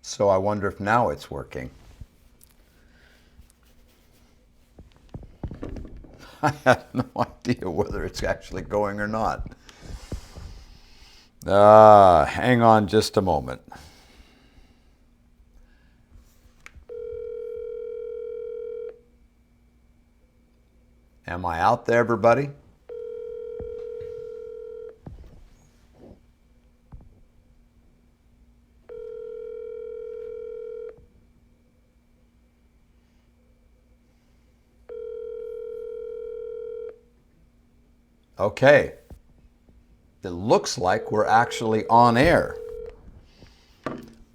So I wonder if now it's working. I have no idea whether it's actually going or not. Hang on just a moment. Am I out there, everybody? Okay. It looks like we're actually on air.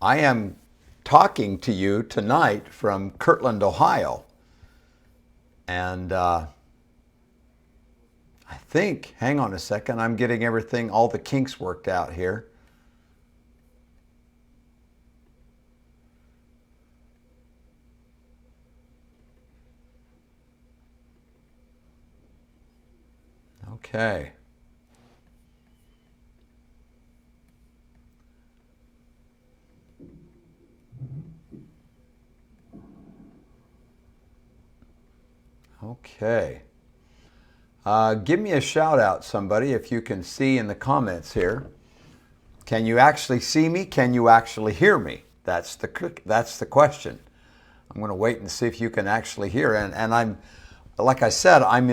I am talking to you tonight from Kirtland, Ohio. And I think, hang on a second, I'm getting everything, all the kinks worked out here. Okay. Okay. Give me a shout out, somebody, if you can see in the comments here. Can you actually see me? Can you actually hear me? That's the question. I'm going to wait and see if you can actually hear. And I'm, like I said, I'm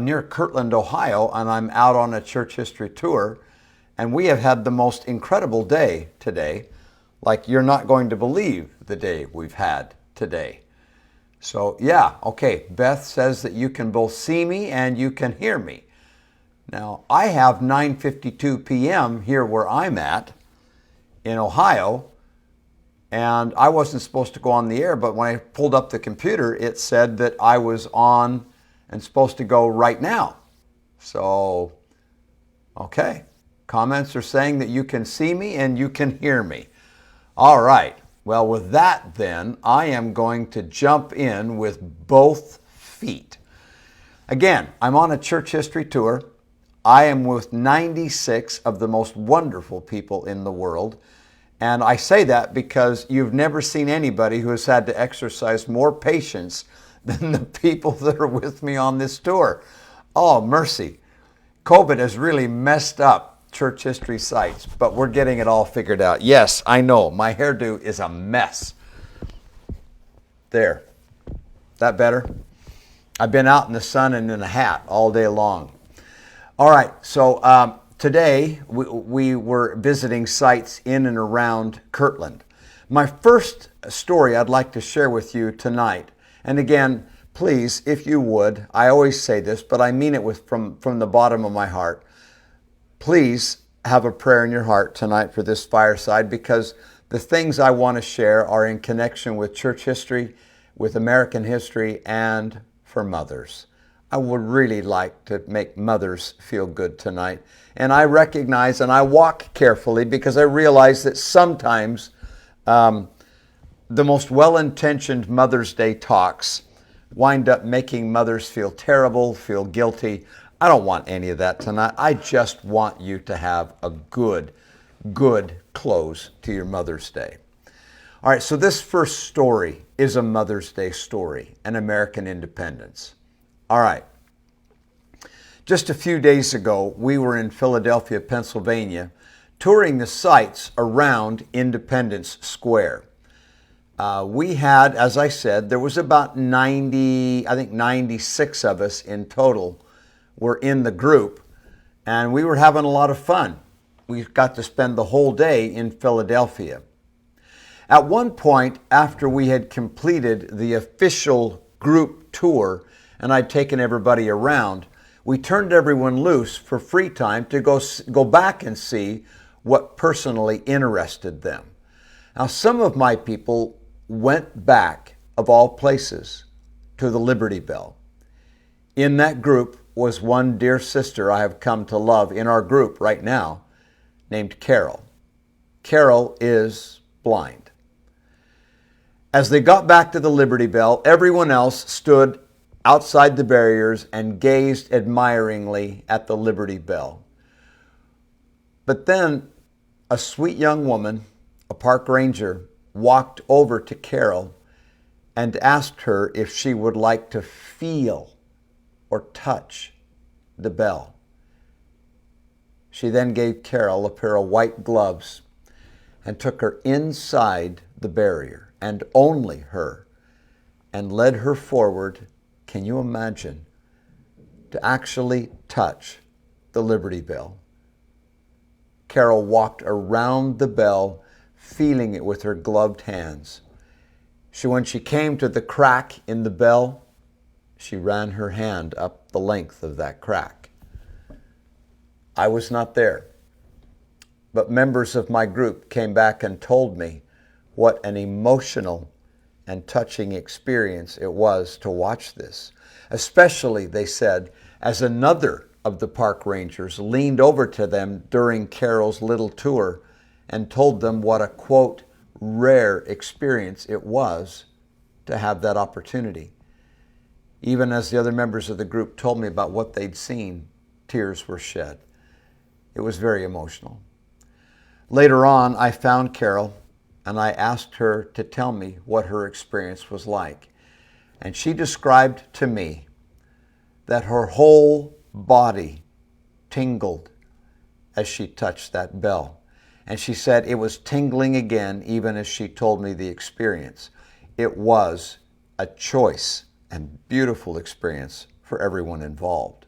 near Kirtland, Ohio, and I'm out on a church history tour. And we have had the most incredible day today. Like, you're not going to believe the day we've had today. So yeah, okay, Beth says that you can both see me and you can hear me. Now, I have 9:52 p.m. here where I'm at in Ohio, and I wasn't supposed to go on the air, but when I pulled up the computer, it said that I was on and supposed to go right now. So, okay, comments are saying that you can see me and you can hear me. All right. Well, with that, then, I am going to jump in with both feet. Again, I'm on a church history tour. I am with 96 of the most wonderful people in the world. And I say that because you've never seen anybody who has had to exercise more patience than the people that are with me on this tour. Oh, mercy. COVID has really messed up church history sites, but we're getting it all figured out. Yes, I know, my hairdo is a mess. There. That better? I've been out in the sun and in a hat all day long. All right, so today we were visiting sites in and around Kirtland. My first story I'd like to share with you tonight, and again, please, if you would, I always say this, but I mean it from the bottom of my heart. Please have a prayer in your heart tonight for this fireside, because the things I want to share are in connection with church history, with American history, and for mothers. I would really like to make mothers feel good tonight. And I recognize and I walk carefully because I realize that sometimes the most well-intentioned Mother's Day talks wind up making mothers feel terrible, feel guilty. I don't want any of that tonight. I just want you to have a good close to your Mother's Day. All right, so this first story is a Mother's Day story, an American independence. All right. Just a few days ago, we were in Philadelphia, Pennsylvania, touring the sites around Independence Square. We had, as I said, there was about 96 of us in total were in the group, and we were having a lot of fun. We got to spend the whole day in Philadelphia. At one point, after we had completed the official group tour and I'd taken everybody around, we turned everyone loose for free time to go back and see what personally interested them. Now, some of my people went back, of all places, to the Liberty Bell. In that group was one dear sister I have come to love in our group right now, named Carol. Carol is blind. As they got back to the Liberty Bell, everyone else stood outside the barriers and gazed admiringly at the Liberty Bell. But then a sweet young woman, a park ranger, walked over to Carol and asked her if she would like to feel or touch the bell. She then gave Carol a pair of white gloves and took her inside the barrier, and only her, and led her forward, can you imagine, to actually touch the Liberty Bell. Carol walked around the bell, feeling it with her gloved hands. When she came to the crack in the bell, she ran her hand up the length of that crack. I was not there, but members of my group came back and told me what an emotional and touching experience it was to watch this. Especially, they said, as another of the park rangers leaned over to them during Carol's little tour and told them what a, quote, rare experience it was to have that opportunity. Even as the other members of the group told me about what they'd seen, tears were shed. It was very emotional. Later on, I found Carol and I asked her to tell me what her experience was like. And she described to me that her whole body tingled as she touched that bell. And she said it was tingling again even as she told me the experience. It was a choice and beautiful experience for everyone involved.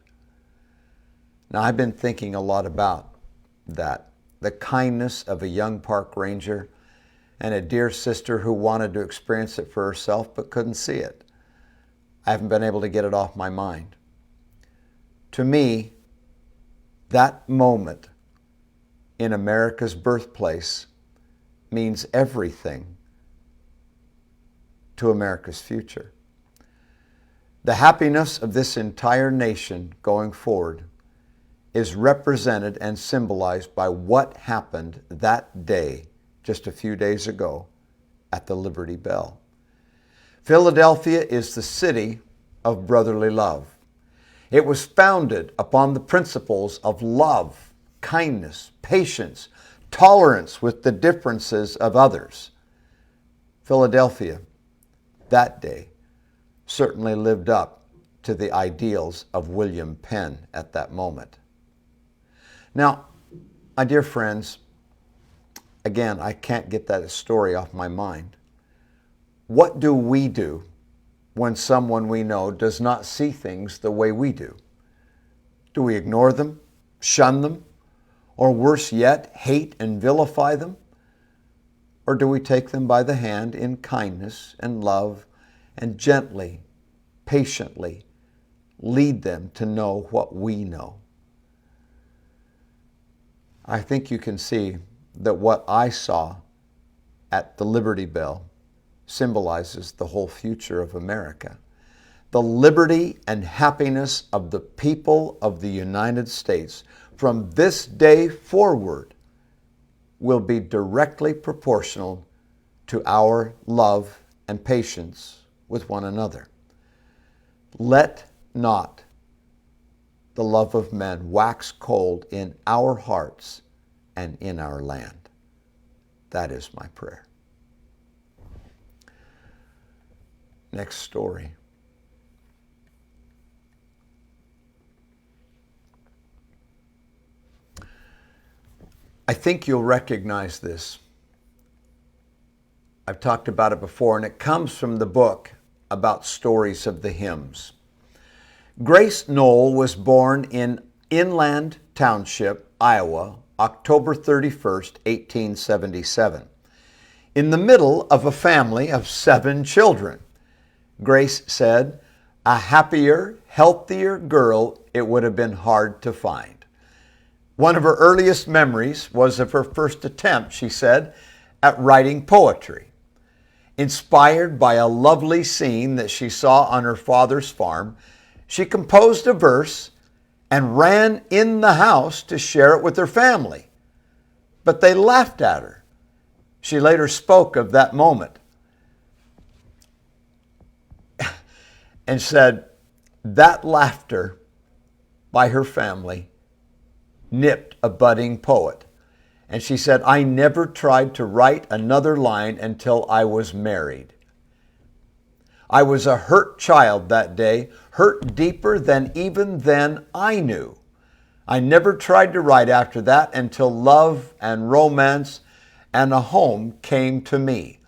Now, I've been thinking a lot about that, the kindness of a young park ranger and a dear sister who wanted to experience it for herself but couldn't see it. I haven't been able to get it off my mind. To me, that moment in America's birthplace means everything to America's future. The happiness of this entire nation going forward is represented and symbolized by what happened that day, just a few days ago, at the Liberty Bell. Philadelphia is the city of brotherly love. It was founded upon the principles of love, kindness, patience, tolerance with the differences of others. Philadelphia, that day, certainly lived up to the ideals of William Penn at that moment. Now, my dear friends, again, I can't get that story off my mind. What do we do when someone we know does not see things the way we do? Do we ignore them, shun them, or worse yet, hate and vilify them? Or do we take them by the hand in kindness and love and gently, patiently lead them to know what we know? I think you can see that what I saw at the Liberty Bell symbolizes the whole future of America. The liberty and happiness of the people of the United States from this day forward will be directly proportional to our love and patience with one another. Let not the love of men wax cold in our hearts and in our land. That is my prayer. Next story. I think you'll recognize this. I've talked about it before, and it comes from the book about stories of the hymns. Grace Knoll was born in Inland Township, Iowa, October 31st, 1877, in the middle of a family of 7 children. Grace said, "A happier, healthier girl it would have been hard to find." One of her earliest memories was of her first attempt, she said, at writing poetry. Inspired by a lovely scene that she saw on her father's farm, she composed a verse and ran in the house to share it with her family. But they laughed at her. She later spoke of that moment and said that laughter by her family nipped a budding poet. And she said, I never tried to write another line until I was married. I was a hurt child that day, hurt deeper than even then I knew. I never tried to write after that until love and romance and a home came to me.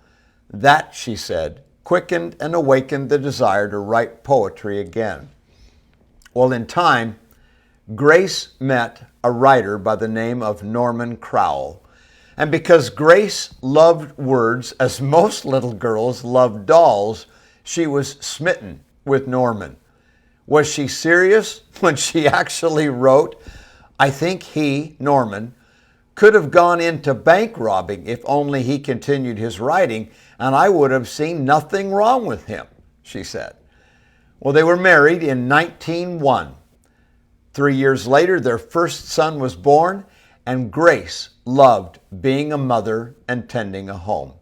That, she said, quickened and awakened the desire to write poetry again. Well, in time, Grace met a writer by the name of Norman Crowell. And because Grace loved words as most little girls love dolls, she was smitten with Norman. Was she serious when she actually wrote, I think he, Norman, could have gone into bank robbing if only he continued his writing, and I would have seen nothing wrong with him, she said. Well, they were married in 1901. 3 years later, their first son was born, and Grace loved being a mother and tending a home.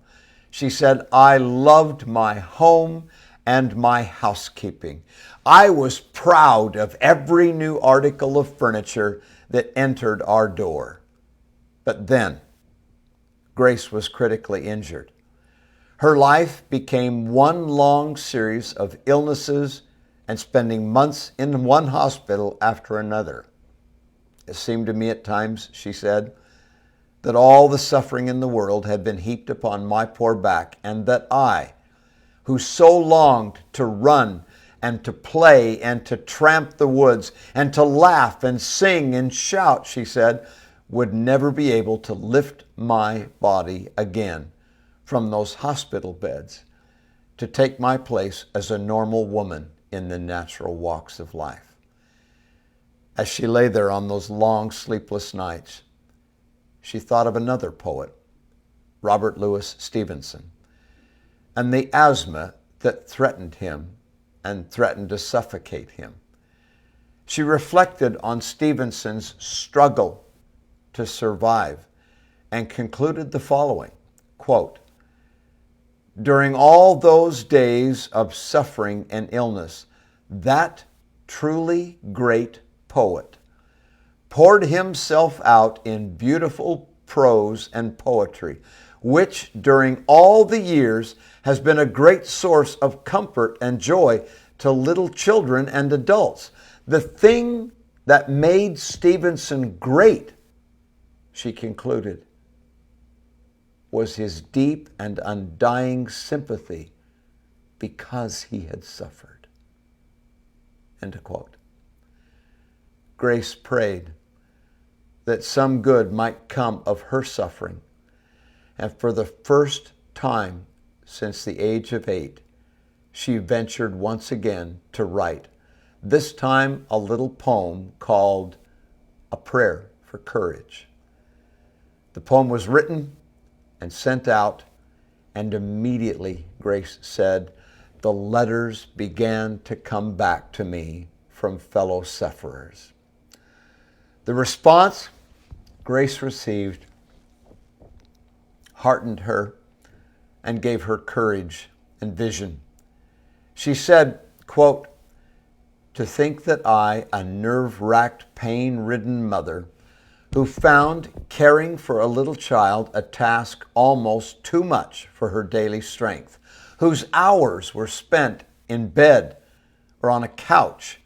She said, I loved my home and my housekeeping. I was proud of every new article of furniture that entered our door. But then, Grace was critically injured. Her life became one long series of illnesses and spending months in one hospital after another. It seemed to me at times, she said, that all the suffering in the world had been heaped upon my poor back, and that I, who so longed to run and to play and to tramp the woods and to laugh and sing and shout, she said, would never be able to lift my body again from those hospital beds to take my place as a normal woman in the natural walks of life. As she lay there on those long sleepless nights, she thought of another poet, Robert Louis Stevenson, and the asthma that threatened him and threatened to suffocate him. She reflected on Stevenson's struggle to survive and concluded the following, quote, during all those days of suffering and illness, that truly great poet poured himself out in beautiful prose and poetry, which during all the years has been a great source of comfort and joy to little children and adults. The thing that made Stevenson great, she concluded, was his deep and undying sympathy because he had suffered. End of quote. Grace prayed that some good might come of her suffering, and for the first time since the age of 8, she ventured once again to write, this time a little poem called A Prayer for Courage. The poem was written and sent out, and immediately, Grace said, the letters began to come back to me from fellow sufferers. The response Grace received heartened her and gave her courage and vision. She said, quote, to think that I, a nerve-wracked, pain-ridden mother, who found caring for a little child a task almost too much for her daily strength, whose hours were spent in bed or on a couch,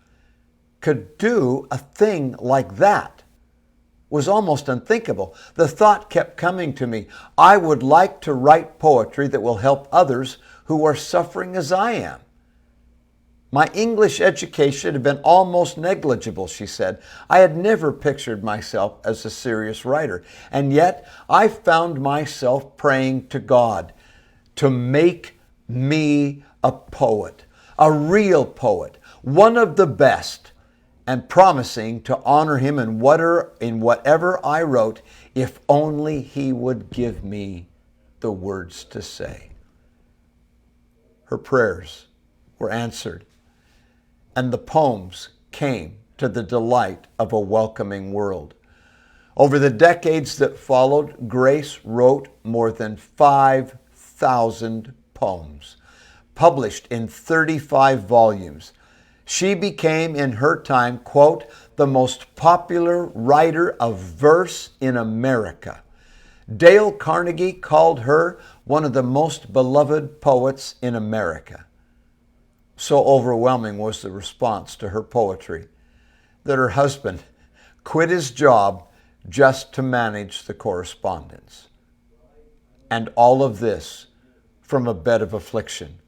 could do a thing like that was almost unthinkable. The thought kept coming to me, I would like to write poetry that will help others who are suffering as I am. My English education had been almost negligible, she said. I had never pictured myself as a serious writer, and yet I found myself praying to God to make me a poet, a real poet, one of the best, and promising to honor him in whatever I wrote, if only he would give me the words to say. Her prayers were answered, and the poems came to the delight of a welcoming world. Over the decades that followed, Grace wrote more than 5,000 poems, published in 35 volumes. She became, in her time, quote, the most popular writer of verse in America. Dale Carnegie called her one of the most beloved poets in America. So overwhelming was the response to her poetry that her husband quit his job just to manage the correspondence. And all of this from a bed of affliction.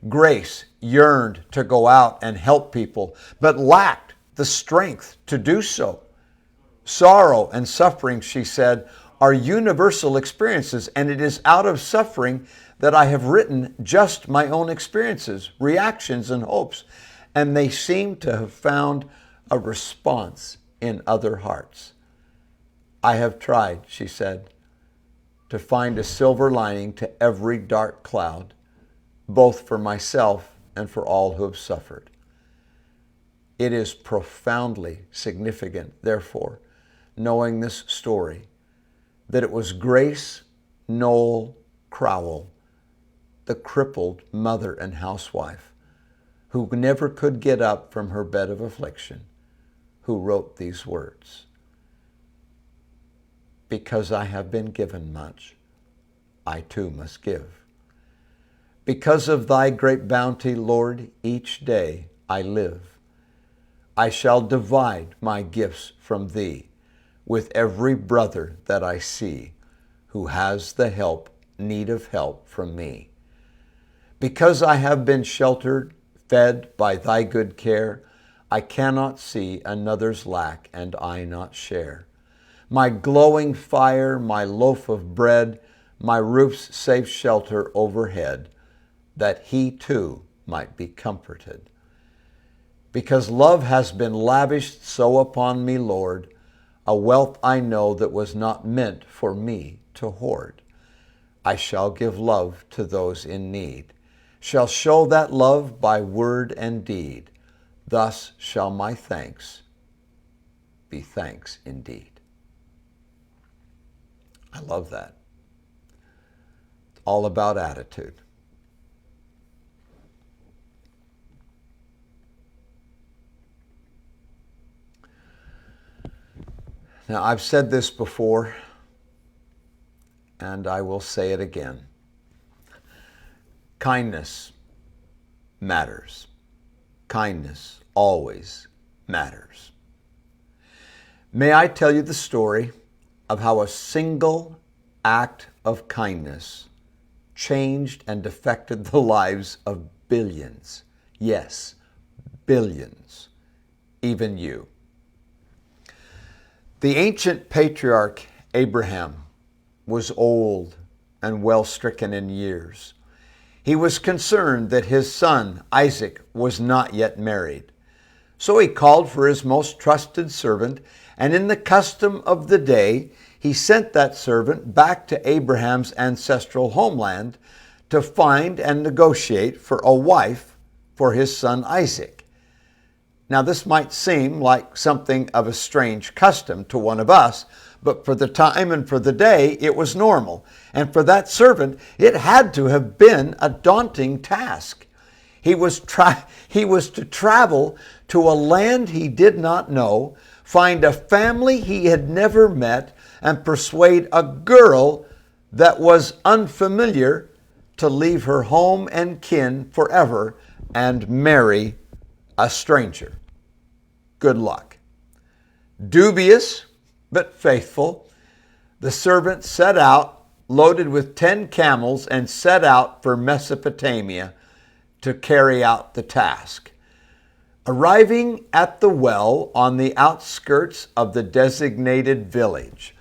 Grace yearned to go out and help people, but lacked the strength to do so. Sorrow and suffering, she said, are universal experiences, and it is out of suffering that I have written just my own experiences, reactions, and hopes, and they seem to have found a response in other hearts. I have tried, she said, to find a silver lining to every dark cloud, both for myself and for all who have suffered. It is profoundly significant, therefore, knowing this story, that it was Grace Crowell, the crippled mother and housewife, who never could get up from her bed of affliction, who wrote these words. Because I have been given much, I too must give. Because of thy great bounty, Lord, each day I live. I shall divide my gifts from thee with every brother that I see who has the need of help from me. Because I have been sheltered, fed by thy good care, I cannot see another's lack and I not share. My glowing fire, my loaf of bread, my roof's safe shelter overhead, that he too might be comforted. Because love has been lavished so upon me, Lord, a wealth I know that was not meant for me to hoard. I shall give love to those in need, shall show that love by word and deed. Thus shall my thanks be thanks indeed. I love that. It's all about attitude. Now, I've said this before, and I will say it again. Kindness matters. Kindness always matters. May I tell you the story of how a single act of kindness changed and affected the lives of billions. Yes, billions. Even you. The ancient patriarch Abraham was old and well stricken in years. He was concerned that his son Isaac was not yet married. So he called for his most trusted servant, and in the custom of the day, he sent that servant back to Abraham's ancestral homeland to find and negotiate for a wife for his son Isaac. Now, this might seem like something of a strange custom to one of us, but for the time and for the day, it was normal. And for that servant, it had to have been a daunting task. He was to travel to a land he did not know, find a family he had never met, and persuade a girl that was unfamiliar to leave her home and kin forever and marry a stranger. Good luck. Dubious, but faithful, the servant set out, loaded with 10 camels, and set out for Mesopotamia to carry out the task. Arriving at the well on the outskirts of the designated village,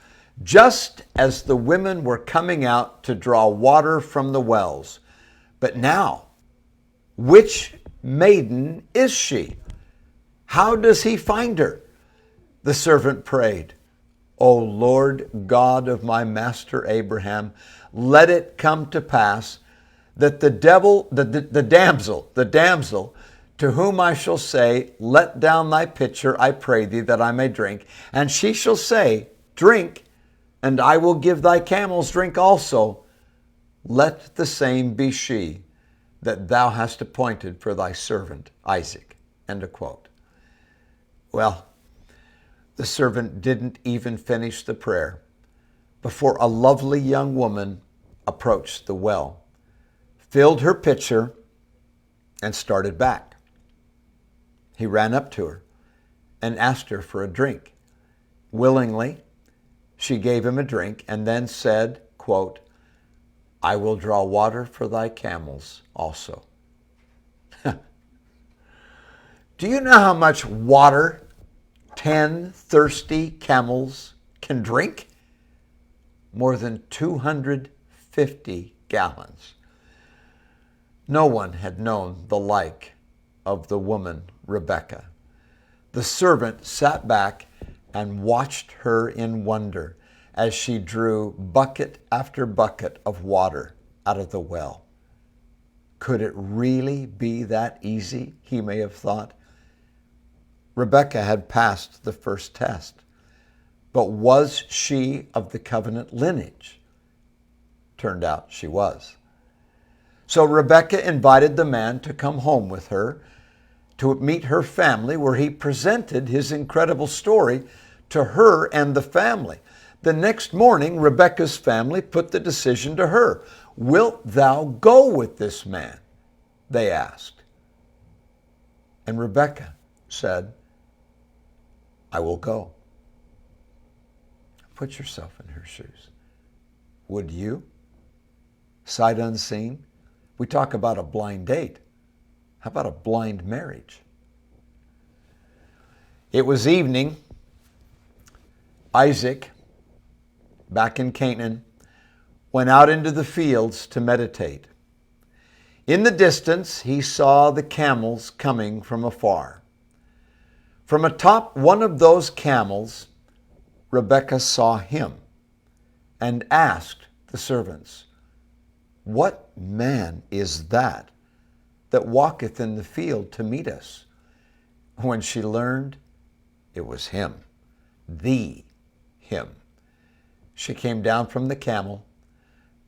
just as the women were coming out to draw water from the wells. But now, which maiden is she? How does he find her? The servant prayed, O Lord God of my master Abraham, let it come to pass that the damsel to whom I shall say, let down thy pitcher, I pray thee, that I may drink. And she shall say, drink, and I will give thy camels drink also. Let the same be she that thou hast appointed for thy servant Isaac. End of quote. Well, the servant didn't even finish the prayer before a lovely young woman approached the well, filled her pitcher, and started back. He ran up to her and asked her for a drink. Willingly, she gave him a drink and then said, quote, "I will draw water for thy camels also." Do you know how much water 10 thirsty camels can drink? More than 250 gallons. No one had known the like of the woman Rebekah. The servant sat back and watched her in wonder as she drew bucket after bucket of water out of the well. Could it really be that easy, he may have thought? Rebekah had passed the first test, but was she of the covenant lineage? Turned out she was. So Rebekah invited the man to come home with her to meet her family, where he presented his incredible story to her and the family. The next morning, Rebekah's family put the decision to her. "Wilt thou go with this man?" they asked. And Rebekah said, "I will go." Put yourself in her shoes. Would you? Sight unseen? We talk about a blind date. How about a blind marriage? It was evening. Isaac, back in Canaan, went out into the fields to meditate. In the distance, he saw the camels coming from afar. From atop one of those camels, Rebekah saw him and asked the servants, "What man is that walketh in the field to meet us?" When she learned it was him, him, she came down from the camel,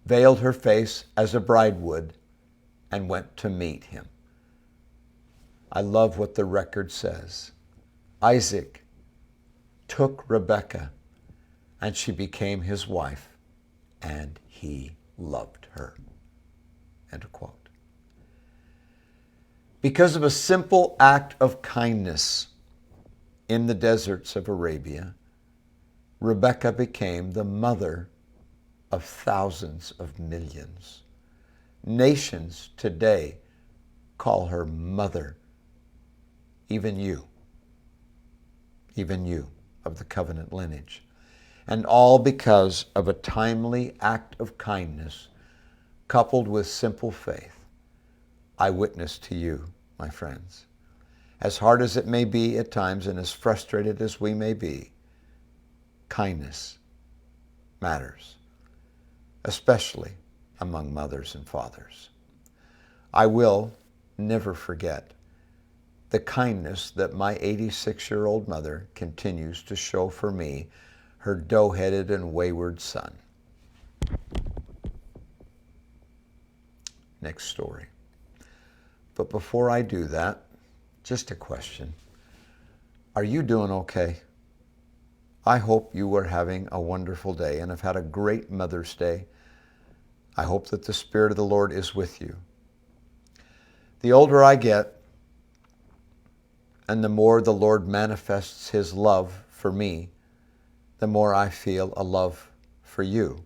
veiled her face as a bride would, and went to meet him. I love what the record says. Isaac took Rebekah, and she became his wife, and he loved her. End quote. Because of a simple act of kindness in the deserts of Arabia, Rebekah became the mother of thousands of millions. Nations today call her mother. Even you of the covenant lineage. And all because of a timely act of kindness coupled with simple faith. I witness to you, my friends. As hard as it may be at times and as frustrated as we may be, kindness matters, especially among mothers and fathers. I will never forget the kindness that my 86-year-old mother continues to show for me, her dough-headed and wayward son. Next story. But before I do that, just a question. Are you doing okay? I hope you are having a wonderful day and have had a great Mother's Day. I hope that the Spirit of the Lord is with you. The older I get, and the more the Lord manifests His love for me, the more I feel a love for you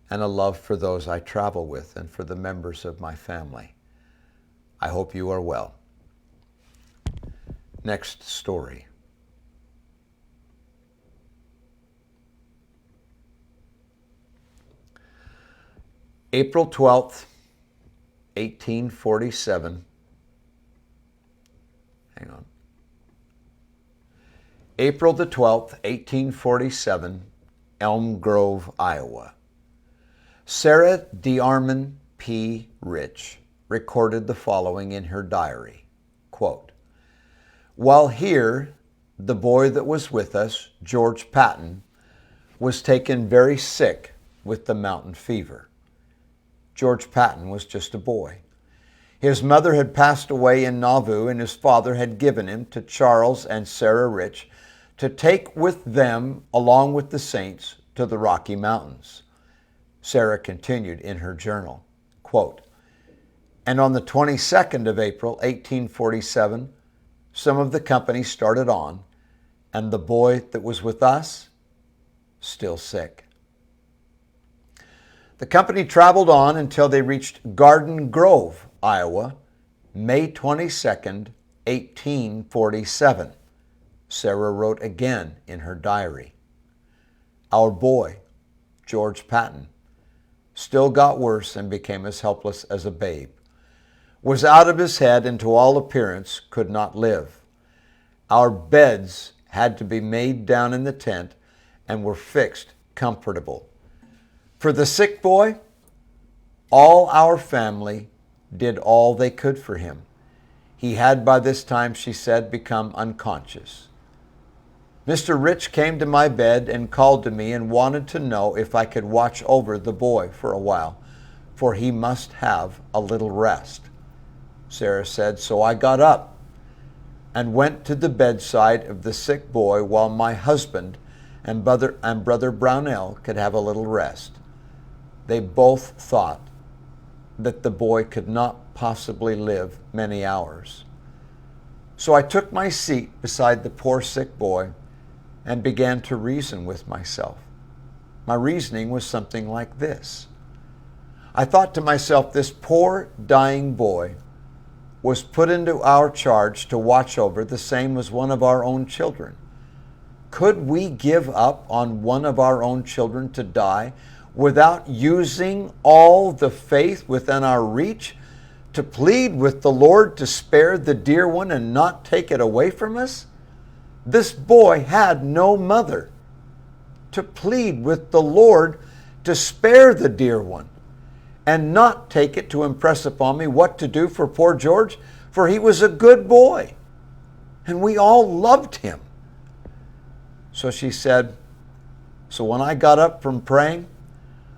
and a love for those I travel with and for the members of my family. I hope you are well. Next story. April 12th, 1847. Hang on. April the 12th, 1847, Elm Grove, Iowa. Sarah DeArmond P. Rich recorded the following in her diary. Quote, "While here, the boy that was with us, George Patton, was taken very sick with the mountain fever. George Patton was just a boy. His mother had passed away in Nauvoo, and his father had given him to Charles and Sarah Rich to take with them, along with the saints, to the Rocky Mountains. Sarah continued in her journal, quote, "And on the 22nd of April, 1847, some of the company started on, and the boy that was with us, still sick." The company traveled on until they reached Garden Grove, Iowa, May 22nd, 1847. Sarah wrote again in her diary, "Our boy, George Patton, still got worse and became as helpless as a babe. Was out of his head and to all appearance could not live. Our beds had to be made down in the tent and were fixed comfortable. For the sick boy, all our family did all they could for him. He had by this time," she said, "become unconscious. Mr. Rich came to my bed and called to me and wanted to know if I could watch over the boy for a while, for he must have a little rest." Sarah said, "So I got up and went to the bedside of the sick boy while my husband and brother Brownell could have a little rest. They both thought that the boy could not possibly live many hours. So I took my seat beside the poor sick boy and began to reason with myself. My reasoning was something like this. I thought to myself, this poor dying boy was put into our charge to watch over the same as one of our own children. Could we give up on one of our own children to die without using all the faith within our reach to plead with the Lord to spare the dear one and not take it away from us? This boy had no mother. To plead with the Lord to spare the dear one and not take it to impress upon me what to do for poor George, for he was a good boy and we all loved him." So she said, "So when I got up from praying,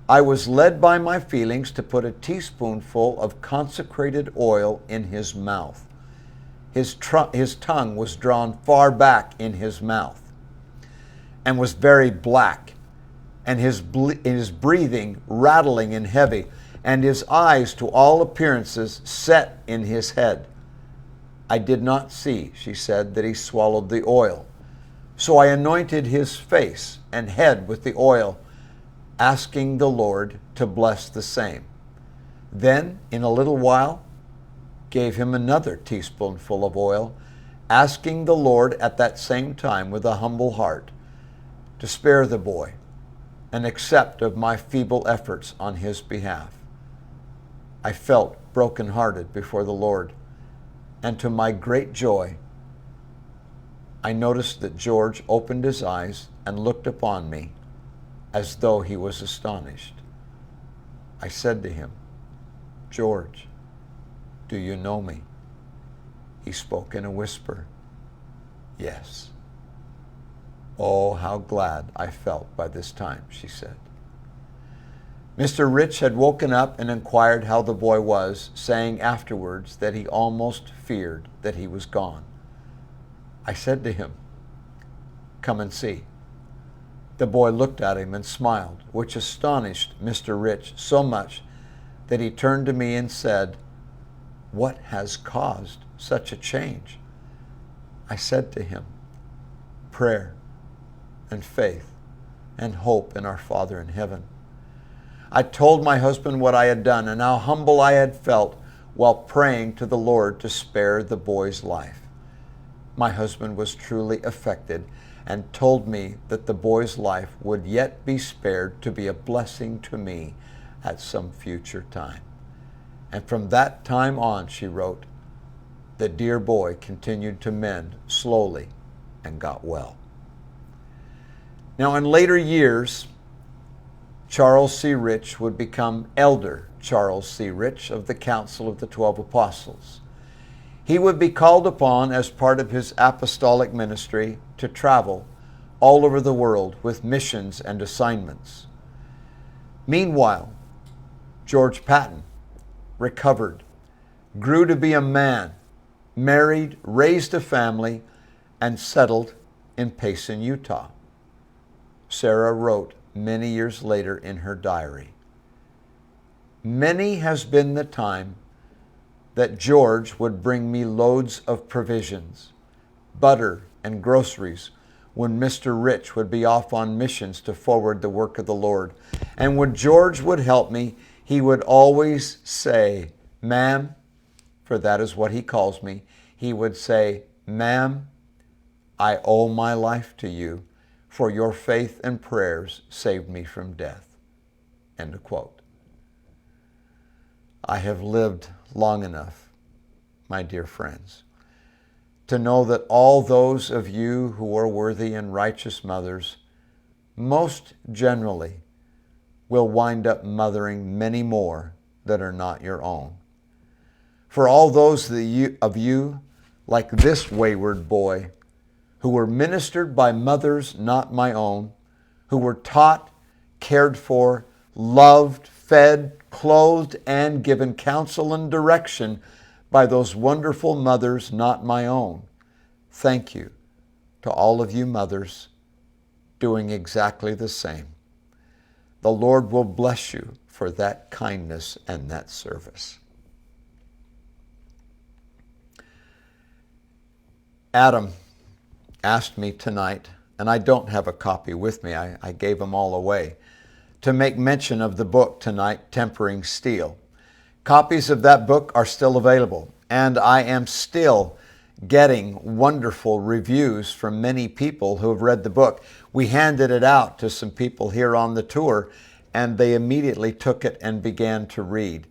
I was led by my feelings to put a teaspoonful of consecrated oil in his mouth. His tongue was drawn far back in his mouth and was very black, and his breathing rattling and heavy, and his eyes to all appearances set in his head. I did not see," she said, "that he swallowed the oil. So I anointed his face and head with the oil, asking the Lord to bless the same. Then, in a little while, gave him another teaspoonful of oil, asking the Lord at that same time with a humble heart to spare the boy and accept of my feeble efforts on his behalf. I felt brokenhearted before the Lord, and to my great joy, I noticed that George opened his eyes and looked upon me as though he was astonished. I said to him, 'George, do you know me?' He spoke in a whisper, 'Yes.' Oh, how glad I felt by this time," she said. Mr. Rich had woken up and inquired how the boy was, saying afterwards that he almost feared that he was gone. I said to him, "Come and see." The boy looked at him and smiled, which astonished Mr. Rich so much that he turned to me and said, "What has caused such a change?" I said to him, "Prayer and faith and hope in our Father in heaven." I told my husband what I had done and how humble I had felt while praying to the Lord to spare the boy's life. My husband was truly affected and told me that the boy's life would yet be spared to be a blessing to me at some future time. And from that time on, she wrote, the dear boy continued to mend slowly and got well. Now, in later years, Charles C. Rich would become Elder Charles C. Rich of the Council of the 12 Apostles. He would be called upon as part of his apostolic ministry to travel all over the world with missions and assignments. Meanwhile, George Patton recovered, grew to be a man, married, raised a family, and settled in Payson, Utah. Sarah wrote many years later in her diary. Many has been the time that George would bring me loads of provisions, butter and groceries, when Mr. Rich would be off on missions to forward the work of the Lord. And when George would help me, he would always say, "Ma'am," for that is what he calls me, he would say, "Ma'am, I owe my life to you, for your faith and prayers saved me from death." End of quote. I have lived long enough, my dear friends, to know that all those of you who are worthy and righteous mothers most generally will wind up mothering many more that are not your own. For all those of you, like this wayward boy, who were ministered by mothers not my own, who were taught, cared for, loved, fed, clothed, and given counsel and direction by those wonderful mothers not my own. Thank you to all of you mothers doing exactly the same. The Lord will bless you for that kindness and that service. Adam asked me tonight, and I don't have a copy with me, I gave them all away, to make mention of the book tonight, Tempering Steel. Copies of that book are still available, and I am still getting wonderful reviews from many people who have read the book. We handed it out to some people here on the tour, and they immediately took it and began to read.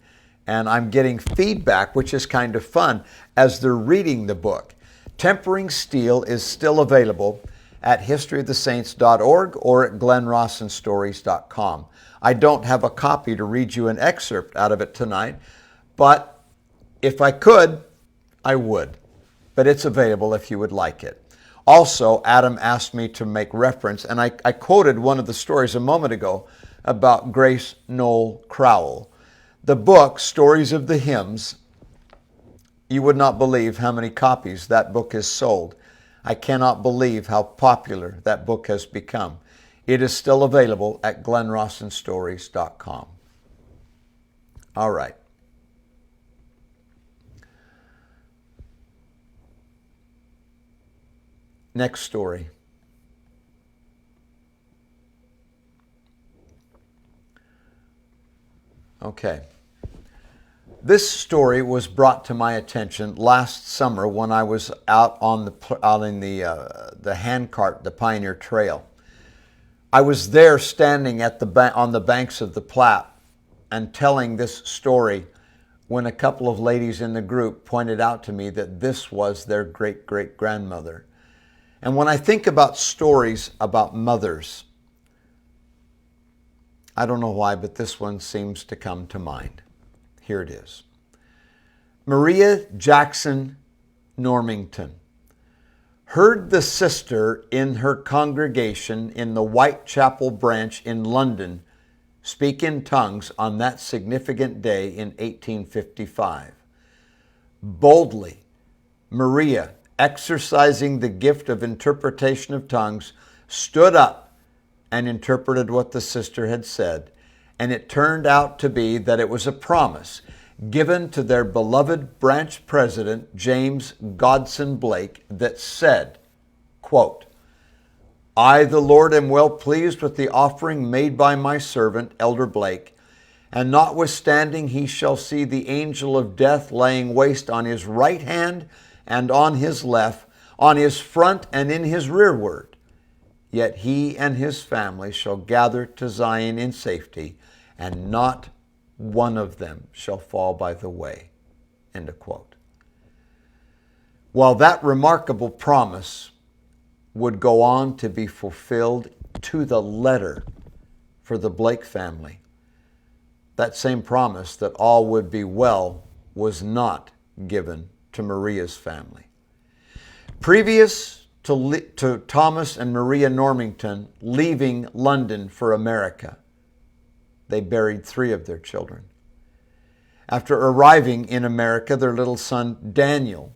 And I'm getting feedback, which is kind of fun, as they're reading the book. Tempering Steel is still available at historyofthesaints.org or at glenrawsonstories.com. I don't have a copy to read you an excerpt out of it tonight, but if I could, I would. But it's available if you would like it. Also, Adam asked me to make reference, and I quoted one of the stories a moment ago about Grace Crowl. The book, Stories of the Hymns, you would not believe how many copies that book has sold. I cannot believe how popular that book has become. It is still available at glenrawsonstories.com. All right. Next story. Okay. This story was brought to my attention last summer when I was out in the handcart, the Pioneer Trail. I was there standing at on the banks of the Platte and telling this story when a couple of ladies in the group pointed out to me that this was their great-great-grandmother. And when I think about stories about mothers, I don't know why, but this one seems to come to mind. Here it is. Maria Jackson Normington heard the sister in her congregation in the Whitechapel branch in London speak in tongues on that significant day in 1855. Boldly, Maria, exercising the gift of interpretation of tongues, stood up and interpreted what the sister had said, and it turned out to be that it was a promise given to their beloved branch president, James Godson Blake, that said, quote, "I, the Lord, am well pleased with the offering made by my servant, Elder Blake, and notwithstanding he shall see the angel of death laying waste on his right hand and on his left, on his front and in his rearward. Yet he and his family shall gather to Zion in safety, and not one of them shall fall by the way." End of quote. While that remarkable promise would go on to be fulfilled to the letter for the Blake family, that same promise that all would be well was not given to Maria's family. Previous to Thomas and Maria Normington leaving London for America, they buried 3 of their children. After arriving in America, their little son Daniel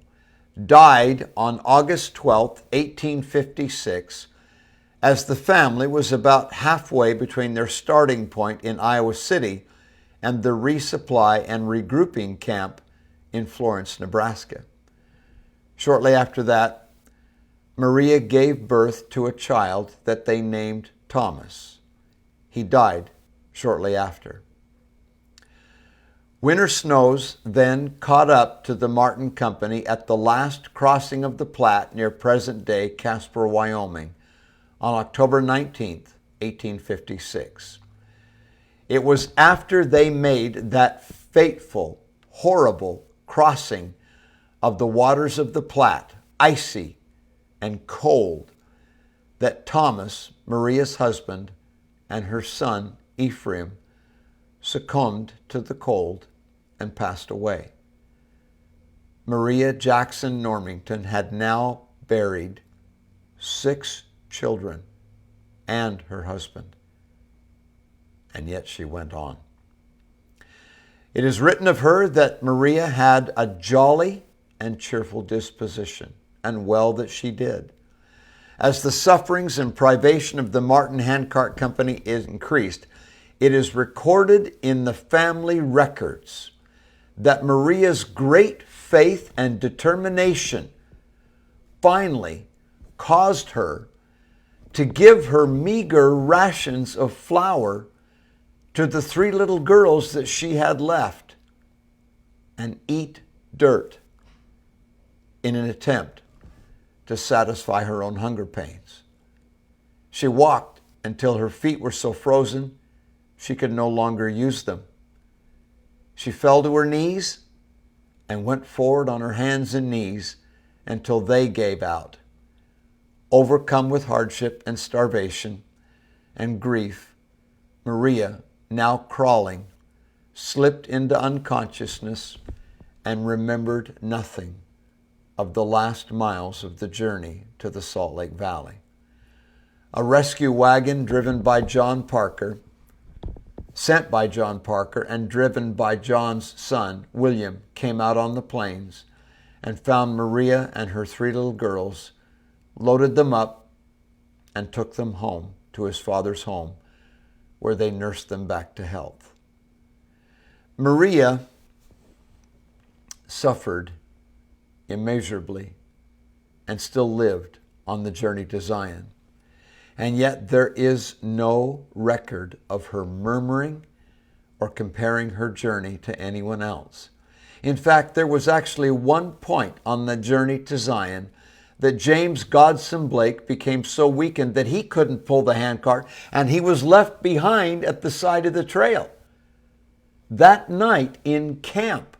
died on August 12th, 1856, as the family was about halfway between their starting point in Iowa City and the resupply and regrouping camp in Florence, Nebraska. Shortly after that, Maria gave birth to a child that they named Thomas. He died shortly after. Winter snows then caught up to the Martin Company at the last crossing of the Platte near present-day Casper, Wyoming, on October 19th, 1856. It was after they made that fateful, horrible crossing of the waters of the Platte, icy and cold, that Thomas, Maria's husband, and her son, Ephraim, succumbed to the cold and passed away. Maria Jackson Normington had now buried 6 children and her husband, and yet she went on. It is written of her that Maria had a jolly and cheerful disposition, and well that she did. As the sufferings and privation of the Martin Handcart Company is increased, it is recorded in the family records that Maria's great faith and determination finally caused her to give her meager rations of flour to the 3 little girls that she had left and eat dirt in an attempt to satisfy her own hunger pains. She walked until her feet were so frozen she could no longer use them. She fell to her knees and went forward on her hands and knees until they gave out. Overcome with hardship and starvation and grief, Maria, now crawling, slipped into unconsciousness and remembered nothing of the last miles of the journey to the Salt Lake Valley. A rescue wagon driven by John Parker, sent by John Parker and driven by John's son, William, came out on the plains and found Maria and her 3 little girls, loaded them up, and took them home to his father's home, where they nursed them back to health. Maria suffered immeasurably and still lived on the journey to Zion. And yet there is no record of her murmuring or comparing her journey to anyone else. In fact, there was actually one point on the journey to Zion that James Godson Blake became so weakened that he couldn't pull the handcart, and he was left behind at the side of the trail. That night in camp,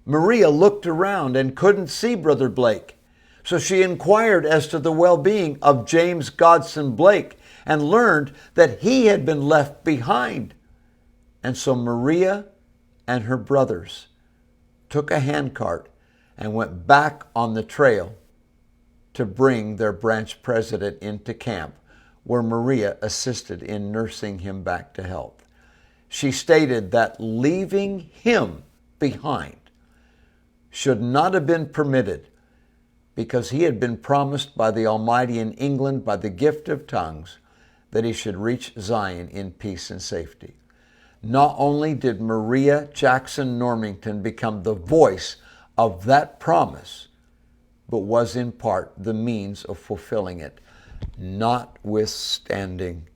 Maria looked around and couldn't see Brother Blake. So she inquired as to the well-being of James Godson Blake and learned that he had been left behind. And so Maria and her brothers took a handcart and went back on the trail to bring their branch president into camp, where Maria assisted in nursing him back to health. She stated that leaving him behind should not have been permitted because he had been promised by the Almighty in England by the gift of tongues that he should reach Zion in peace and safety. Not only did Maria Jackson Normington become the voice of that promise, but was in part the means of fulfilling it, notwithstanding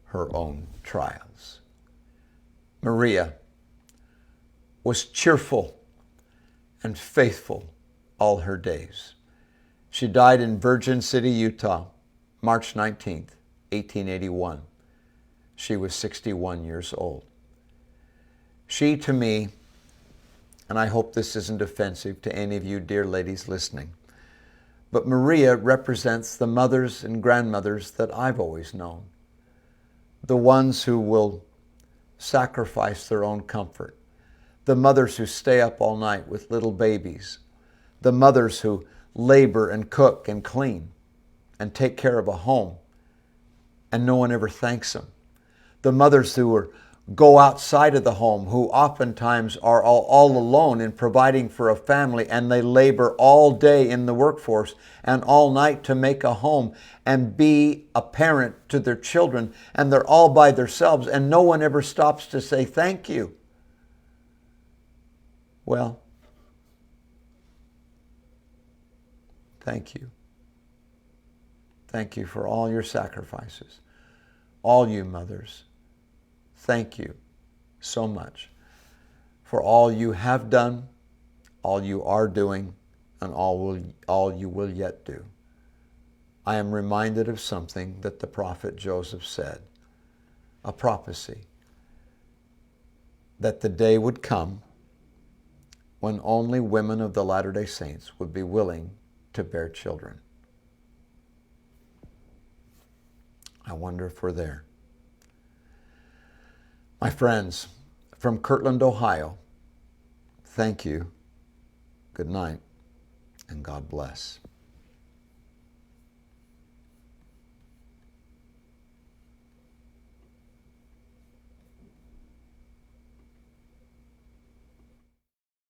her own trials. Maria was cheerful and faithful all her days. She died in Virgin City, Utah, March 19th, 1881. She was 61 years old. She, to me, and I hope this isn't offensive to any of you dear ladies listening, but Maria represents the mothers and grandmothers that I've always known. The ones who will sacrifice their own comfort. The mothers who stay up all night with little babies. The mothers who labor and cook and clean and take care of a home and no one ever thanks them. The mothers who are go outside of the home, who oftentimes are all alone in providing for a family, and they labor all day in the workforce and all night to make a home and be a parent to their children, and they're all by themselves and no one ever stops to say thank you. Well, thank you. Thank you for all your sacrifices. All you mothers, thank you so much for all you have done, all you are doing, and all you will yet do. I am reminded of something that the prophet Joseph said, a prophecy, that the day would come when only women of the Latter-day Saints would be willing to bear children. I wonder if we're there. My friends, from Kirtland, Ohio, thank you, good night, and God bless.